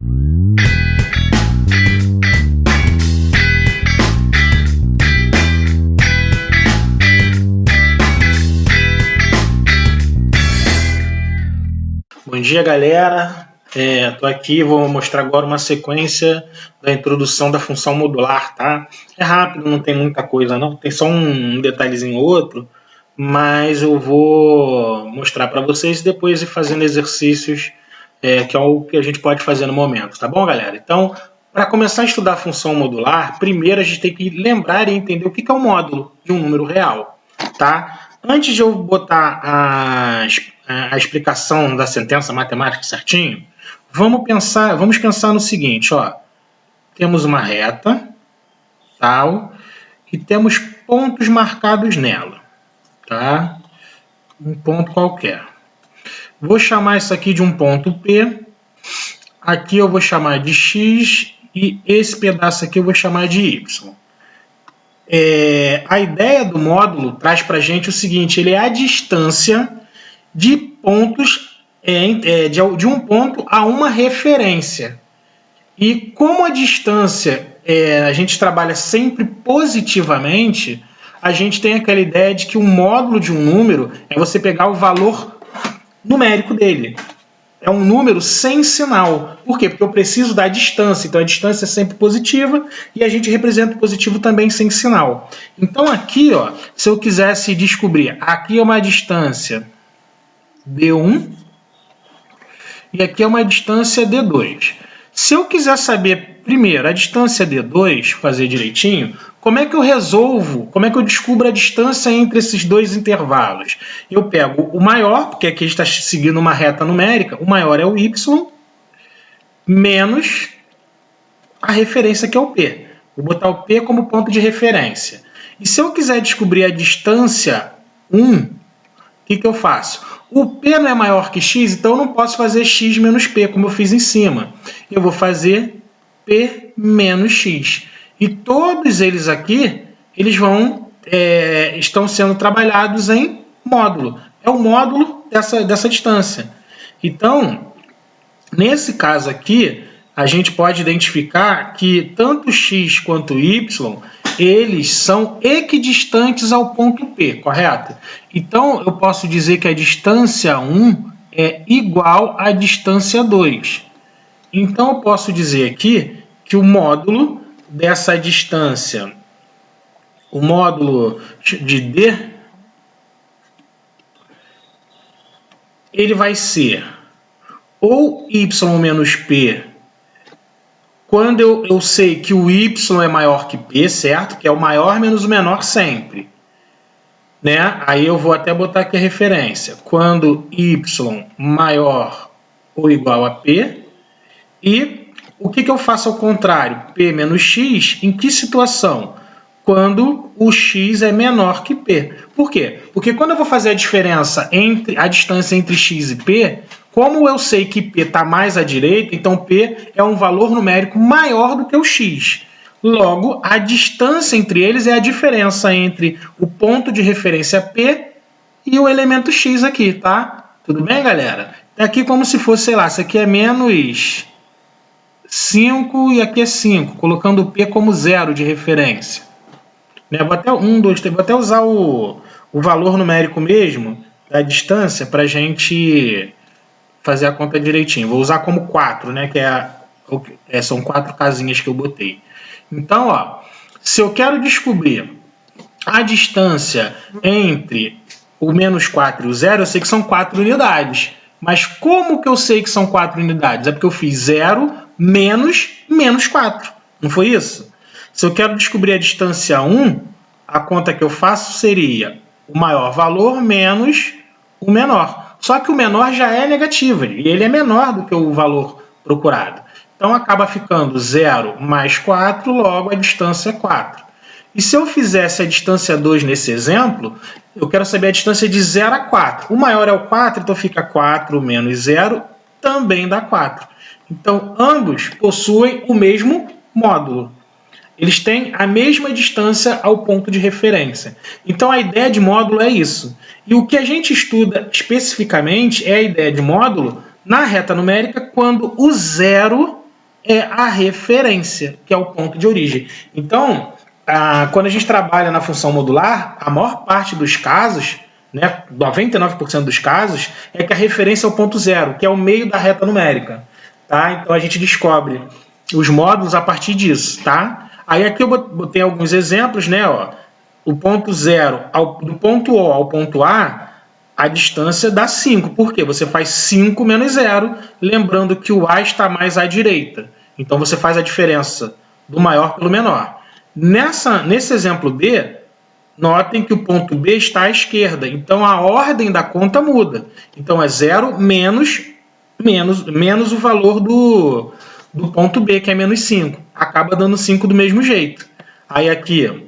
Bom dia, galera. Estou aqui, vou mostrar agora uma sequência da introdução da função modular, tá? É rápido, não tem muita coisa não, tem só um detalhezinho ou outro, mas eu vou mostrar para vocês e depois ir fazendo exercícios, que é o que a gente pode fazer no momento, tá bom, galera? Então, para começar a estudar a função modular, primeiro a gente tem que lembrar e entender o que é o módulo de um número real, tá? Antes de eu botar a explicação da sentença matemática certinho, vamos pensar no seguinte, ó. Temos uma reta, tal, e temos pontos marcados nela, tá? Um ponto qualquer. Vou chamar isso aqui de um ponto P, aqui eu vou chamar de X e esse pedaço aqui eu vou chamar de Y. A ideia do módulo traz para a gente o seguinte, ele é a distância de pontos, de um ponto a uma referência. E como a distância, a gente trabalha sempre positivamente, a gente tem aquela ideia de que o módulo de um número é você pegar o valor numérico dele. É um número sem sinal. Por quê? Porque eu preciso da distância. Então, a distância é sempre positiva e a gente representa o positivo também sem sinal. Então, aqui, ó, se eu quisesse descobrir, aqui é uma distância D1 e aqui é uma distância D2. Se eu quiser saber, primeiro, a distância D2, fazer direitinho, como é que eu resolvo, como é que eu descubro a distância entre esses dois intervalos? Eu pego o maior, porque aqui a gente está seguindo uma reta numérica, o maior é o Y, menos a referência que é o P. Vou botar o P como ponto de referência. E se eu quiser descobrir a distância 1, o que eu faço? O P não é maior que X, então eu não posso fazer X menos P, como eu fiz em cima. Eu vou fazer P menos X. E todos eles aqui, eles estão sendo trabalhados em módulo. É o módulo dessa distância. Então, nesse caso aqui, a gente pode identificar que tanto x quanto y, eles são equidistantes ao ponto P, correto? Então, eu posso dizer que a distância 1 é igual à distância 2. Então, eu posso dizer aqui que o módulo dessa distância, o módulo de D, ele vai ser ou y menos P, quando eu sei que o y é maior que P, certo? Que é o maior menos o menor sempre. Né? Aí eu vou até botar aqui a referência. Quando y maior ou igual a P. E o que eu faço ao contrário? P menos X, em que situação? Quando o X é menor que P. Por quê? Porque quando eu vou fazer a diferença entre a distância entre X e P, como eu sei que P está mais à direita, então P é um valor numérico maior do que o X. Logo, a distância entre eles é a diferença entre o ponto de referência P e o elemento X aqui, tá? Tudo bem, galera? É aqui como se fosse, sei lá, isso aqui é menos 5 e aqui é 5, colocando o P como 0 de referência. Vou até 1, 2, 3, vou até usar o valor numérico mesmo da distância para a gente fazer a conta direitinho. Vou usar como 4, né, que são 4 casinhas que eu botei. Então, ó, se eu quero descobrir a distância entre o menos 4 e o 0, eu sei que são 4 unidades. Mas como que eu sei que são 4 unidades? É porque eu fiz 0 menos 4. Não foi isso? Se eu quero descobrir a distância 1, a conta que eu faço seria o maior valor menos o menor. Só que o menor já é negativo, e ele é menor do que o valor procurado. Então, acaba ficando 0 mais 4, logo a distância é 4. E se eu fizesse a distância 2 nesse exemplo, eu quero saber a distância de 0 a 4. O maior é o 4, então fica 4 menos 0, também dá 4. Então, ambos possuem o mesmo módulo. Eles têm a mesma distância ao ponto de referência. Então, a ideia de módulo é isso. E o que a gente estuda especificamente é a ideia de módulo na reta numérica quando o zero é a referência, que é o ponto de origem. Então, quando a gente trabalha na função modular, a maior parte dos casos, né, 99% dos casos, é que a referência é o ponto zero, que é o meio da reta numérica. Tá? Então, a gente descobre os módulos a partir disso. Tá? Aí aqui eu botei alguns exemplos, né? Ó, o ponto zero, do ponto O ao ponto A, a distância dá 5. Por quê? Você faz 5 menos 0, lembrando que o A está mais à direita. Então, você faz a diferença do maior pelo menor. Nesse exemplo B, notem que o ponto B está à esquerda. Então, a ordem da conta muda. Então, é 0 menos o valor do ponto B, que é menos 5. Acaba dando 5 do mesmo jeito. Aí, aqui,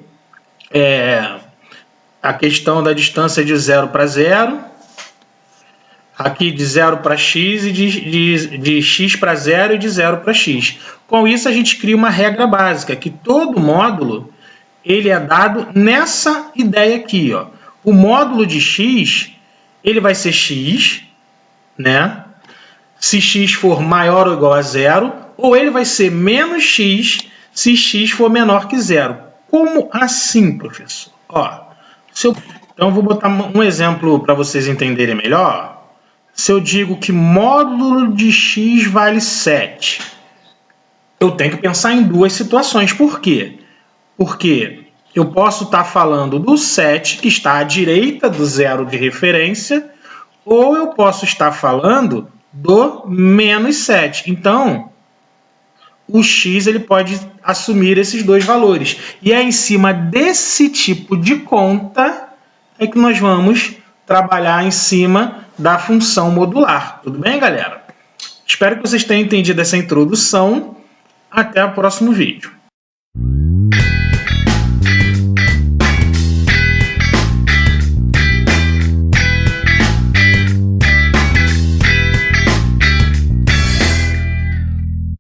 a questão da distância de 0 para 0. Aqui de 0 para x e de x para 0 e de 0 para x. Com isso, a gente cria uma regra básica, que todo módulo ele é dado nessa ideia aqui. Ó. O módulo de x ele vai ser x, né? Se x for maior ou igual a 0, ou ele vai ser menos x se x for menor que 0. Como assim, professor? Ó, então, eu vou botar um exemplo para vocês entenderem melhor. Se eu digo que módulo de x vale 7, eu tenho que pensar em duas situações. Por quê? Porque eu posso estar falando do 7, que está à direita do zero de referência, ou eu posso estar falando do menos 7. Então, o x ele pode assumir esses dois valores. E é em cima desse tipo de conta é que nós vamos trabalhar em cima da função modular. Tudo bem, galera? Espero que vocês tenham entendido essa introdução. Até o próximo vídeo.